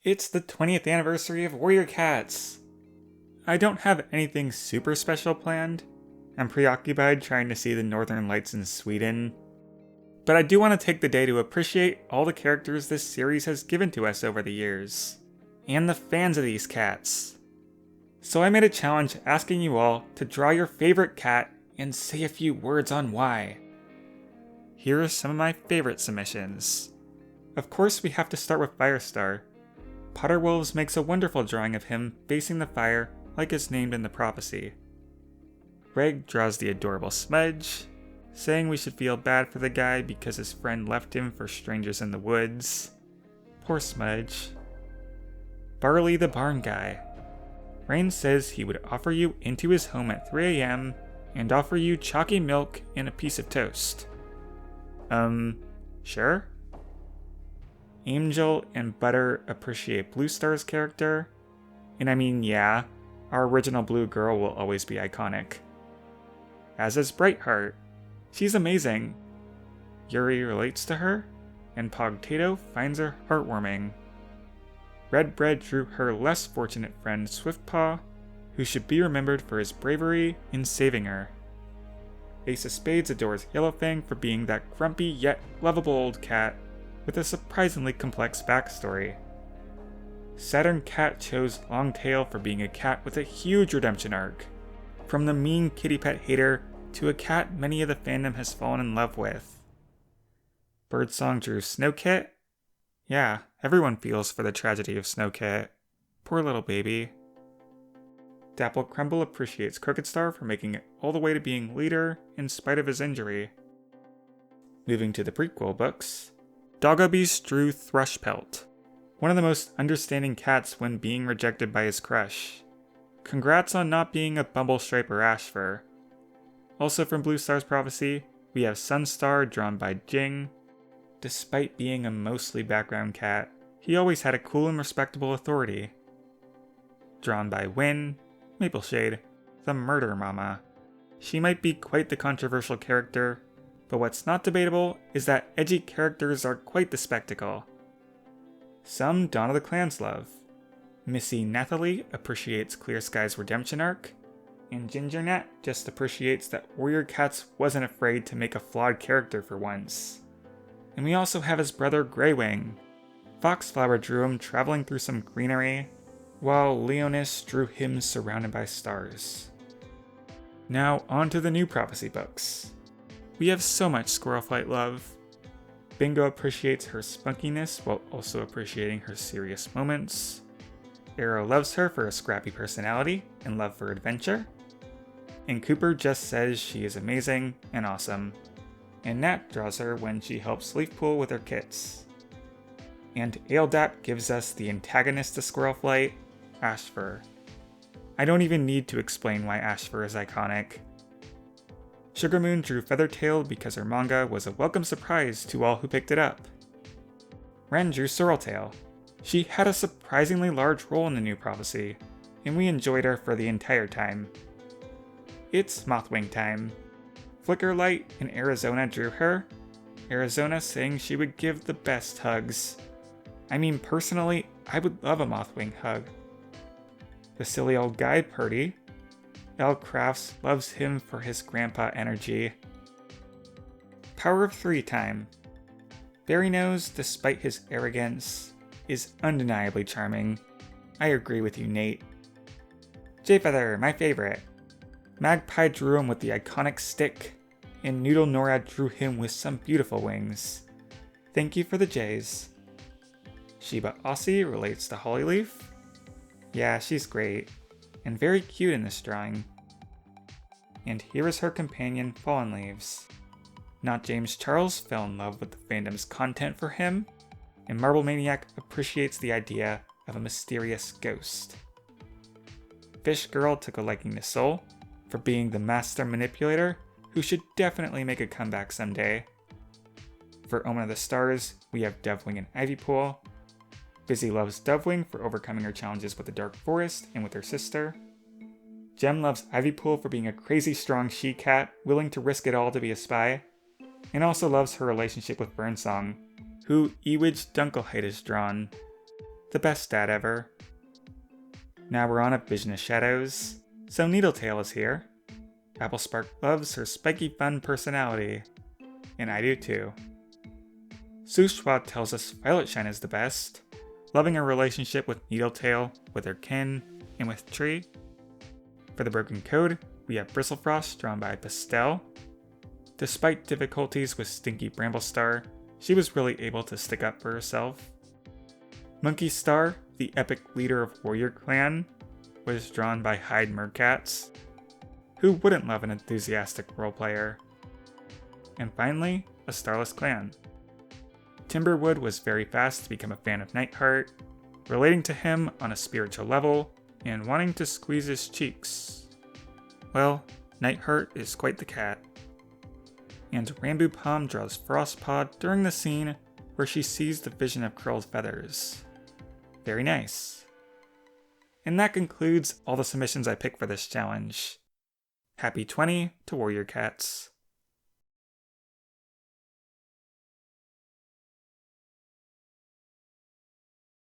It's the 20th anniversary of Warrior Cats! I don't have anything super special planned. I'm preoccupied trying to see the Northern Lights in Sweden. But I do want to take the day to appreciate all the characters this series has given to us over the years, and the fans of these cats. So I made a challenge asking you all to draw your favorite cat and say a few words on why. Here are some of my favorite submissions. Of course, we have to start with Firestar. Potterwolves makes a wonderful drawing of him facing the fire like is named in the prophecy. Greg draws the adorable Smudge, saying we should feel bad for the guy because his friend left him for strangers in the woods. Poor Smudge. Barley the barn guy. Rain says he would offer you into his home at 3 a.m. and offer you chalky milk and a piece of toast. Sure? Angel and Butter appreciate Blue Star's character. And I mean, yeah, our original blue girl will always be iconic. As is Brightheart. She's amazing. Yuri relates to her, and Pogtato finds her heartwarming. Red Bread drew her less fortunate friend Swiftpaw, who should be remembered for his bravery in saving her. Ace of Spades adores Yellowfang for being that grumpy yet lovable old cat with a surprisingly complex backstory. Saturn Cat chose Longtail for being a cat with a huge redemption arc, from the mean kitty pet hater to a cat many of the fandom has fallen in love with. Birdsong drew Snowkit. Yeah, everyone feels for the tragedy of Snowkit. Poor little baby. Dapple Crumble appreciates Crooked Star for making it all the way to being leader in spite of his injury. Moving to the prequel books, Doggobies drew Thrushpelt, one of the most understanding cats when being rejected by his crush. Congrats on not being a Bumblestripe or Ashfur. Also from Blue Star's Prophecy, we have Sunstar drawn by Jing. Despite being a mostly background cat, he always had a cool and respectable authority. Drawn by Wynn, Mapleshade, the Murder Mama. She might be quite the controversial character, but what's not debatable is that edgy characters are quite the spectacle. Some Dawn of the Clans love. Missy Nathalie appreciates Clear Sky's redemption arc, and Gingernat just appreciates that Warrior Cats wasn't afraid to make a flawed character for once. And we also have his brother Greywing. Foxflower drew him traveling through some greenery, while Leonis drew him surrounded by stars. Now on to the new Prophecy books. We have so much Squirrelflight love. Bingo appreciates her spunkiness while also appreciating her serious moments. Arrow loves her for a scrappy personality and love for adventure. And Cooper just says she is amazing and awesome. And Nat draws her when she helps Leafpool with her kits. And Aeldap gives us the antagonist to Squirrelflight, Ashfur. I don't even need to explain why Ashfur is iconic. Sugarmoon drew Feathertail because her manga was a welcome surprise to all who picked it up. Ren drew Sorreltail. She had a surprisingly large role in the new Prophecy, and we enjoyed her for the entire time. It's Mothwing time. Flickerlight in Arizona drew her. Arizona saying she would give the best hugs. I mean, personally, I would love a Mothwing hug. The silly old guy, Purdy. L. Crafts loves him for his grandpa energy. Power of 3 time. Berrynose, despite his arrogance, is undeniably charming. I agree with you, Nate. Jayfeather, my favorite. Magpie drew him with the iconic stick, and Noodle Nora drew him with some beautiful wings. Thank you for the Jays. Shiba Aussie relates to Hollyleaf. Yeah, she's great, and very cute in this drawing. And here is her companion, Fallen Leaves. Not James Charles fell in love with the fandom's content for him, and Marble Maniac appreciates the idea of a mysterious ghost. Fish Girl took a liking to Soul for being the master manipulator who should definitely make a comeback someday. For Omen of the Stars, we have Dovewing and Ivypool. Busy loves Dovewing for overcoming her challenges with the Dark Forest and with her sister. Gem loves Ivypool for being a crazy strong she-cat willing to risk it all to be a spy, and also loves her relationship with Burnsong, who Ewidge Dunkelheit has drawn. The best dad ever. Now we're on a Vision of Shadows, so Needletail is here. Applespark loves her spiky fun personality, and I do too. Sushwa tells us Violetshine is the best, loving her relationship with Needletail, with her kin, and with Tree. For the Broken Code, we have Bristlefrost drawn by Pastel. Despite difficulties with Stinky Bramblestar, she was really able to stick up for herself. Monkey Star, the epic leader of Warrior Clan, was drawn by Hyde Mercats. Who wouldn't love an enthusiastic roleplayer? And finally, a Starless Clan. Timberwood was very fast to become a fan of Nightheart, relating to him on a spiritual level, and wanting to squeeze his cheeks. Well, Nightheart is quite the cat. And Rambu Palm draws Frostpaw during the scene where she sees the vision of curled feathers. Very nice. And that concludes all the submissions I picked for this challenge. Happy 20 to Warrior Cats.